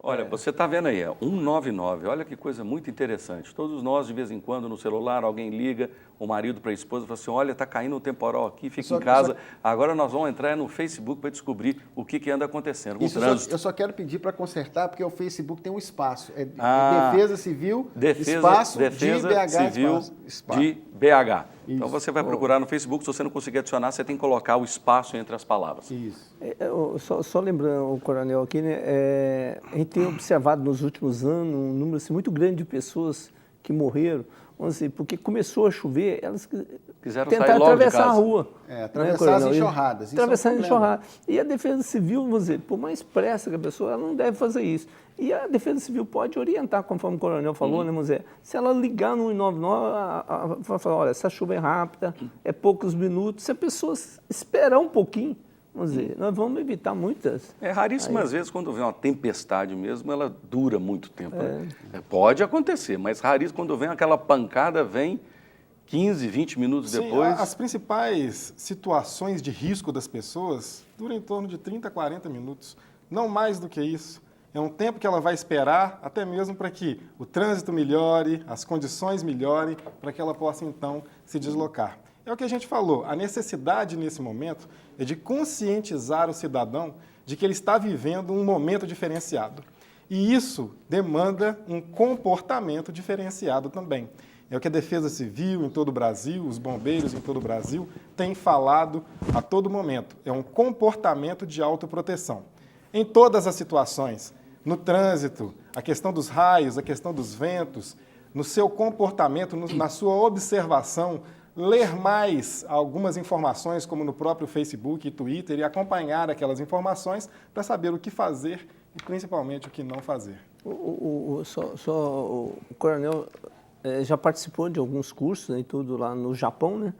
Olha, você está vendo aí, 199, olha que coisa muito interessante. Todos nós, de vez em quando, no celular, alguém liga, o marido para a esposa, fala assim, olha, está caindo um temporal aqui, fica em casa. Agora nós vamos entrar no Facebook para descobrir o que anda acontecendo com o trânsito. Eu só quero pedir para consertar, porque o Facebook tem um espaço. É Defesa Civil, Defesa de BH, Civil espaço. de BH. Isso. Então você vai procurar no Facebook, se você não conseguir adicionar, você tem que colocar o espaço entre as palavras. Isso. Só lembrando, Coronel, aqui, né, a gente tem observado nos últimos anos um número assim, muito grande de pessoas que morreram, vamos dizer, porque começou a chover, elas quiseram tentaram atravessar a rua. Atravessar as enxurradas. Atravessar as enxurradas. E a Defesa Civil, vamos dizer, por mais pressa que a pessoa, ela não deve fazer isso. E a Defesa Civil pode orientar, conforme o Coronel falou, né, vamos dizer, se ela ligar no 199, vai falar, olha, essa chuva é rápida, é poucos minutos, se a pessoa esperar um pouquinho, vamos dizer, nós vamos evitar muitas. É raríssimas vezes, quando vem uma tempestade mesmo, ela dura muito tempo. Né? Pode acontecer, mas raríssimo, quando vem aquela pancada, vem 15, 20 minutos depois. As principais situações de risco das pessoas duram em torno de 30 a 40 minutos, não mais do que isso. É um tempo que ela vai esperar, até mesmo para que o trânsito melhore, as condições melhorem, para que ela possa, então, se deslocar. É o que a gente falou, a necessidade nesse momento é de conscientizar o cidadão de que ele está vivendo um momento diferenciado. E isso demanda um comportamento diferenciado também. É o que a Defesa Civil em todo o Brasil, os bombeiros em todo o Brasil têm falado a todo momento. É um comportamento de autoproteção. Em todas as situações, no trânsito, a questão dos raios, a questão dos ventos, no seu comportamento, na sua observação, ler mais algumas informações, como no próprio Facebook e Twitter, e acompanhar aquelas informações para saber o que fazer e, principalmente, o que não fazer. O Coronel já participou de alguns cursos, né, e tudo lá no Japão, né?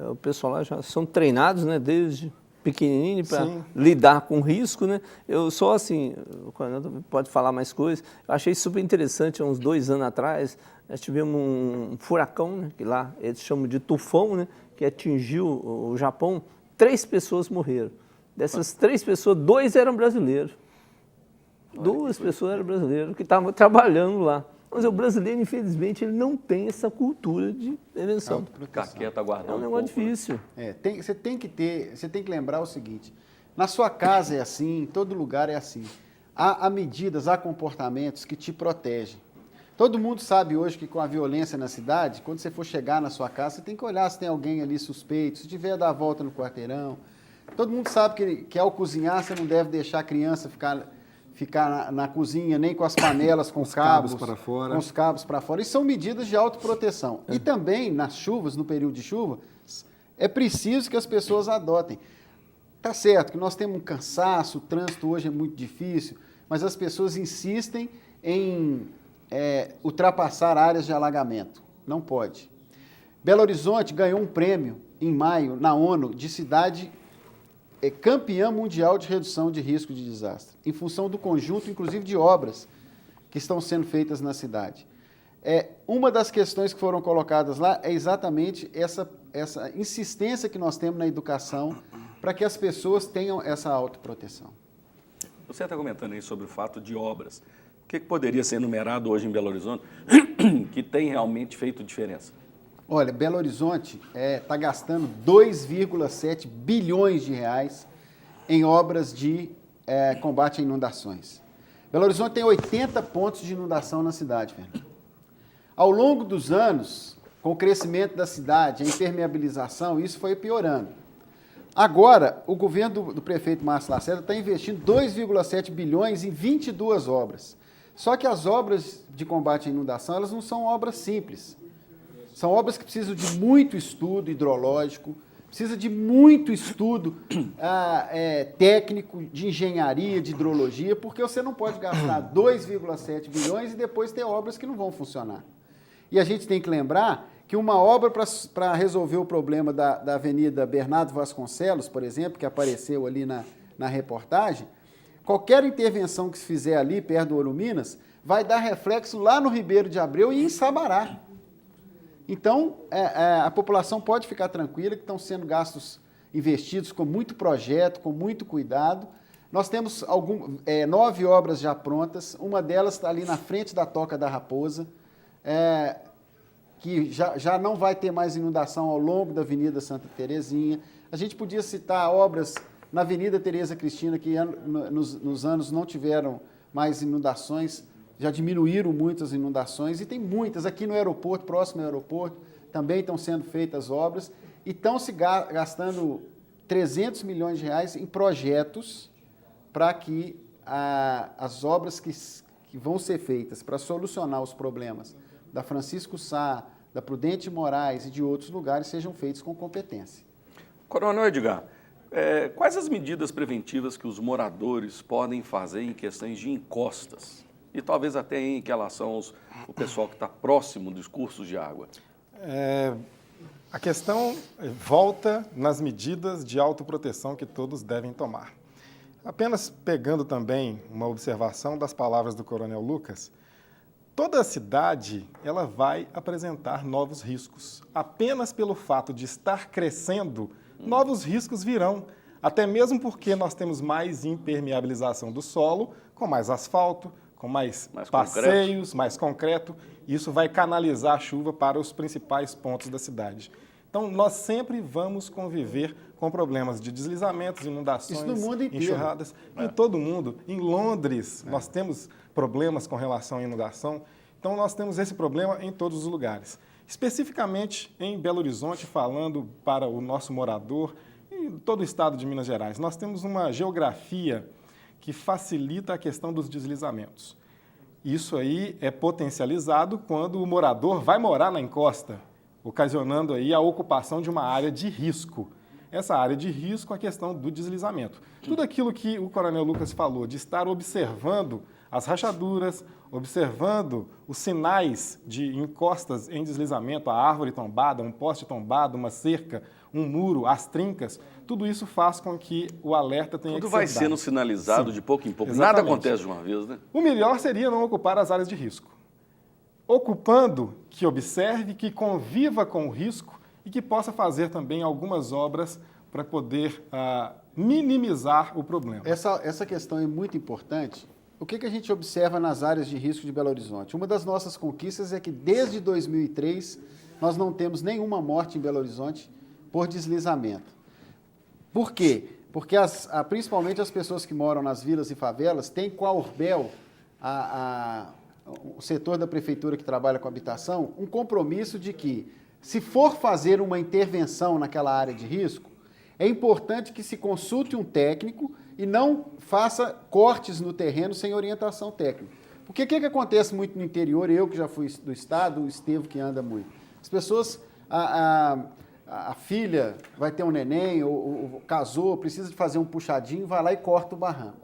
O pessoal lá já são treinados, né, desde pequenininho para lidar com risco, né? Eu só assim, o Coronel pode falar mais coisas. Eu achei super interessante, há uns 2 anos atrás, nós tivemos um furacão, né, que lá eles chamam de tufão, né, que atingiu o Japão. 3 pessoas morreram. Dessas 3 pessoas, 2 eram brasileiros. 2 pessoas eram brasileiros que estavam trabalhando lá. Mas o brasileiro, infelizmente, ele não tem essa cultura de prevenção. Ficar quieto, aguardando. É um negócio difícil. Você tem que lembrar o seguinte, na sua casa é assim, em todo lugar é assim. Há medidas, há comportamentos que te protegem. Todo mundo sabe hoje que com a violência na cidade, quando você for chegar na sua casa, você tem que olhar se tem alguém ali suspeito, se tiver, dar a volta no quarteirão. Todo mundo sabe que ao cozinhar você não deve deixar a criança ficar na cozinha, nem com as panelas, com os cabos para fora. Com os cabos para fora. Isso são medidas de autoproteção. E também, nas chuvas, no período de chuva, é preciso que as pessoas adotem. Tá certo que nós temos um cansaço, o trânsito hoje é muito difícil, mas as pessoas insistem em ultrapassar áreas de alagamento. Não pode. Belo Horizonte ganhou um prêmio em maio na ONU de cidade campeã mundial de redução de risco de desastre, em função do conjunto, inclusive, de obras que estão sendo feitas na cidade. Uma das questões que foram colocadas lá é exatamente essa insistência que nós temos na educação para que as pessoas tenham essa autoproteção. Você está comentando aí sobre o fato de obras. O que poderia ser enumerado hoje em Belo Horizonte que tem realmente feito diferença? Olha, Belo Horizonte está gastando 2,7 bilhões de reais em obras de combate a inundações. Belo Horizonte tem 80 pontos de inundação na cidade, Fernando. Ao longo dos anos, com o crescimento da cidade, a impermeabilização, isso foi piorando. Agora, o governo do prefeito Márcio Lacerda está investindo 2,7 bilhões em 22 obras. Só que as obras de combate à inundação, elas não são obras simples. São obras que precisam de muito estudo hidrológico, precisa de muito estudo técnico, de engenharia, de hidrologia, porque você não pode gastar 2,7 bilhões e depois ter obras que não vão funcionar. E a gente tem que lembrar que uma obra para resolver o problema da Avenida Bernardo Vasconcelos, por exemplo, que apareceu ali na reportagem, qualquer intervenção que se fizer ali, perto do Ouro Minas, vai dar reflexo lá no Ribeiro de Abreu e em Sabará. Então, a população pode ficar tranquila que estão sendo investidos com muito projeto, com muito cuidado, Nós temos 9 obras já prontas, uma delas está ali na frente da Toca da Raposa, que já não vai ter mais inundação ao longo da Avenida Santa Terezinha. A gente podia citar obras na Avenida Tereza Cristina, que nos anos não tiveram mais inundações, já diminuíram muito as inundações, e tem muitas aqui no aeroporto, próximo ao aeroporto, também estão sendo feitas obras, e estão se gastando 300 milhões de reais em projetos para que as obras que vão ser feitas para solucionar os problemas da Francisco Sá, da Prudente Moraes e de outros lugares sejam feitos com competência. Coronel Edgar, quais as medidas preventivas que os moradores podem fazer em questões de encostas? E talvez até em relação ao pessoal que está próximo dos cursos de água? A questão volta nas medidas de autoproteção que todos devem tomar. Apenas pegando também uma observação das palavras do Coronel Lucas, toda a cidade ela vai apresentar novos riscos. Apenas pelo fato de estar crescendo, novos riscos virão. Até mesmo porque nós temos mais impermeabilização do solo, com mais asfalto, com mais passeios, mais concreto. Isso vai canalizar a chuva para os principais pontos da cidade. Então, nós sempre vamos conviver com problemas de deslizamentos, inundações, isso no mundo inteiro. Enxurradas. Em todo mundo. Em Londres, nós temos problemas com relação à inundação. Então, nós temos esse problema em todos os lugares. Especificamente em Belo Horizonte, falando para o nosso morador, em todo o estado de Minas Gerais, nós temos uma geografia que facilita a questão dos deslizamentos. Isso aí é potencializado quando o morador vai morar na encosta, ocasionando aí a ocupação de uma área de risco. Essa área de risco é a questão do deslizamento. Tudo aquilo que o Coronel Lucas falou, de estar observando as rachaduras, observando os sinais de encostas em deslizamento, a árvore tombada, um poste tombado, uma cerca, um muro, as trincas, tudo isso faz com que o alerta tenha que ser dado. Tudo vai sendo sinalizado de pouco em pouco. Exatamente. Nada acontece de uma vez, né? O melhor seria não ocupar as áreas de risco. Ocupando, que observe, que conviva com o risco e que possa fazer também algumas obras para poder minimizar o problema. Essa questão é muito importante. O que a gente observa nas áreas de risco de Belo Horizonte? Uma das nossas conquistas é que desde 2003 nós não temos nenhuma morte em Belo Horizonte por deslizamento. Por quê? Porque principalmente as pessoas que moram nas vilas e favelas têm com a Urbel, o setor da prefeitura que trabalha com habitação, um compromisso de que, se for fazer uma intervenção naquela área de risco, é importante que se consulte um técnico e não faça cortes no terreno sem orientação técnica. Porque o que acontece muito no interior, eu que já fui do estado, o Estevo que anda muito, as pessoas, a filha vai ter um neném, ou casou, precisa de fazer um puxadinho, vai lá e corta o barranco.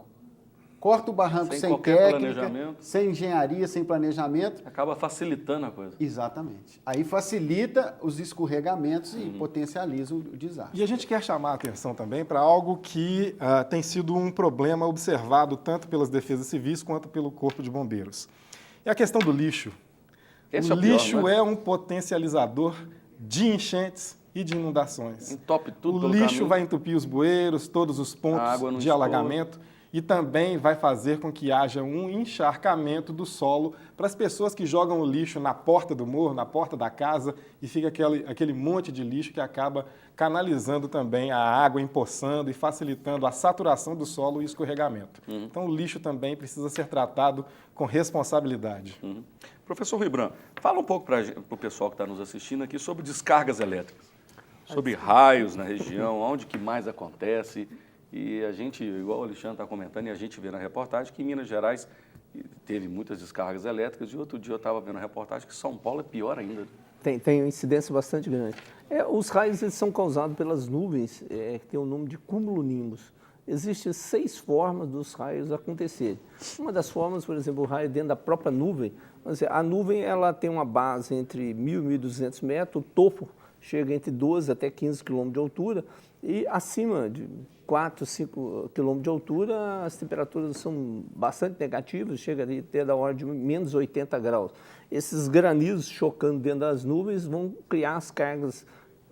Corta o barranco sem técnica, sem engenharia, sem planejamento. Acaba facilitando a coisa. Exatamente. Aí facilita os escorregamentos e potencializa o desastre. E a gente quer chamar a atenção também para algo que tem sido um problema observado tanto pelas defesas civis quanto pelo Corpo de Bombeiros. É a questão do lixo. O lixo é um potencializador de enchentes e de inundações. Entope tudo o lixo vai entupir os bueiros, todos os pontos de alagamento. E também vai fazer com que haja um encharcamento do solo para as pessoas que jogam o lixo na porta do morro, na porta da casa, e fica aquele monte de lixo que acaba canalizando também a água, empoçando e facilitando a saturação do solo e o escorregamento. Então, o lixo também precisa ser tratado com responsabilidade. Professor Rui Branco, fala um pouco para o pessoal que está nos assistindo aqui sobre descargas elétricas, sobre raios na região, onde que mais acontece. E a gente, igual o Alexandre está comentando, e a gente vê na reportagem que em Minas Gerais teve muitas descargas elétricas, e outro dia eu estava vendo a reportagem que São Paulo é pior ainda. Tem uma incidência bastante grande. Os raios eles são causados pelas nuvens, que tem o nome de cumulonimbus. Existem 6 formas dos raios acontecerem. Uma das formas, por exemplo, o raio dentro da própria nuvem. A nuvem ela tem uma base entre 1.000 e 1.200 metros, o topo chega entre 12 até 15 quilômetros de altura, e acima de 4, 5 quilômetros de altura, as temperaturas são bastante negativas, chega a ter da ordem de menos 80 graus. Esses granizo chocando dentro das nuvens vão criar as cargas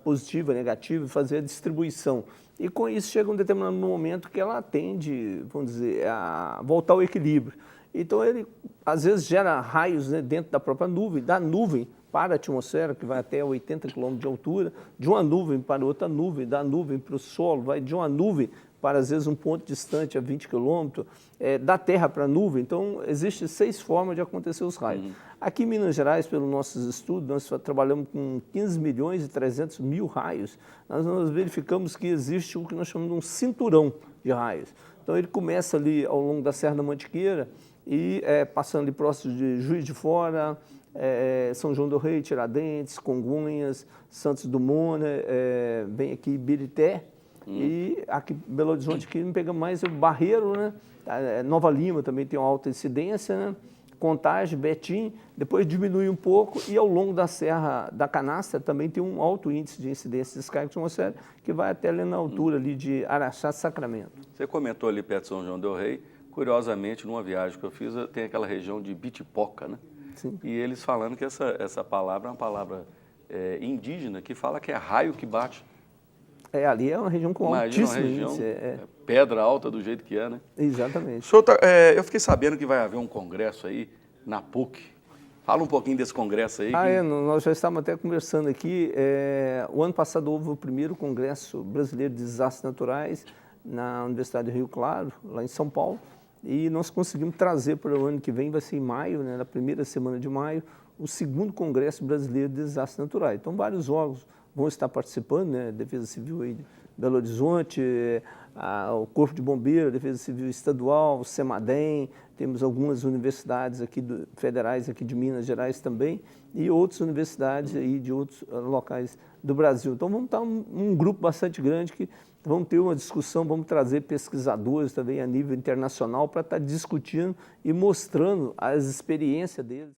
positivas, negativas, fazer a distribuição. e com isso chega um determinado momento que ela tende, vamos dizer, a voltar ao equilíbrio. Então ele, às vezes, gera raios, né, dentro da própria nuvem, da nuvem para a atmosfera, que vai até 80 km de altura, de uma nuvem para outra nuvem, da nuvem para o solo, vai de uma nuvem para, às vezes, um ponto distante a 20 km, da terra para a nuvem. Então, existem 6 formas de acontecer os raios. Aqui em Minas Gerais, pelos nossos estudos, nós trabalhamos com 15 milhões e 300 mil raios. Nós verificamos que existe o que nós chamamos de um cinturão de raios. Então, ele começa ali ao longo da Serra da Mantiqueira e passando ali próximo de Juiz de Fora, São João do Rei, Tiradentes, Congonhas, Santos Dumont, né, vem aqui Ibirité, e aqui Belo Horizonte, que não pegamos mais o Barreiro, né, Nova Lima também tem uma alta incidência, né, Contagem, Betim, depois diminui um pouco e ao longo da Serra da Canastra também tem um alto índice de incidência de descarga atmosférica que vai até ali na altura ali de Araxá, Sacramento. Você comentou ali perto de São João del Rei, curiosamente, numa viagem que eu fiz, tem aquela região de Bitipoca, né? Sim. E eles falando que essa palavra é uma palavra indígena, que fala que é raio que bate. Ali é uma região com altíssimo índice. Pedra alta do jeito que é, né? Exatamente. Senhor, eu fiquei sabendo que vai haver um congresso aí na PUC. Fala um pouquinho desse congresso aí. Nós já estávamos até conversando aqui. O ano passado houve o primeiro Congresso Brasileiro de Desastres Naturais na Universidade do Rio Claro, lá em São Paulo. E nós conseguimos trazer para o ano que vem, vai ser em maio, né, na primeira semana de maio, o segundo Congresso Brasileiro de Desastres Naturais. Então, vários órgãos vão estar participando, né, Defesa Civil aí de Belo Horizonte, o Corpo de Bombeiro, Defesa Civil Estadual, o CEMADEM, temos algumas universidades aqui federais aqui de Minas Gerais também, e outras universidades aí de outros locais do Brasil. Então, vamos estar um grupo bastante grande que vamos ter uma discussão, vamos trazer pesquisadores também a nível internacional para estar discutindo e mostrando as experiências deles.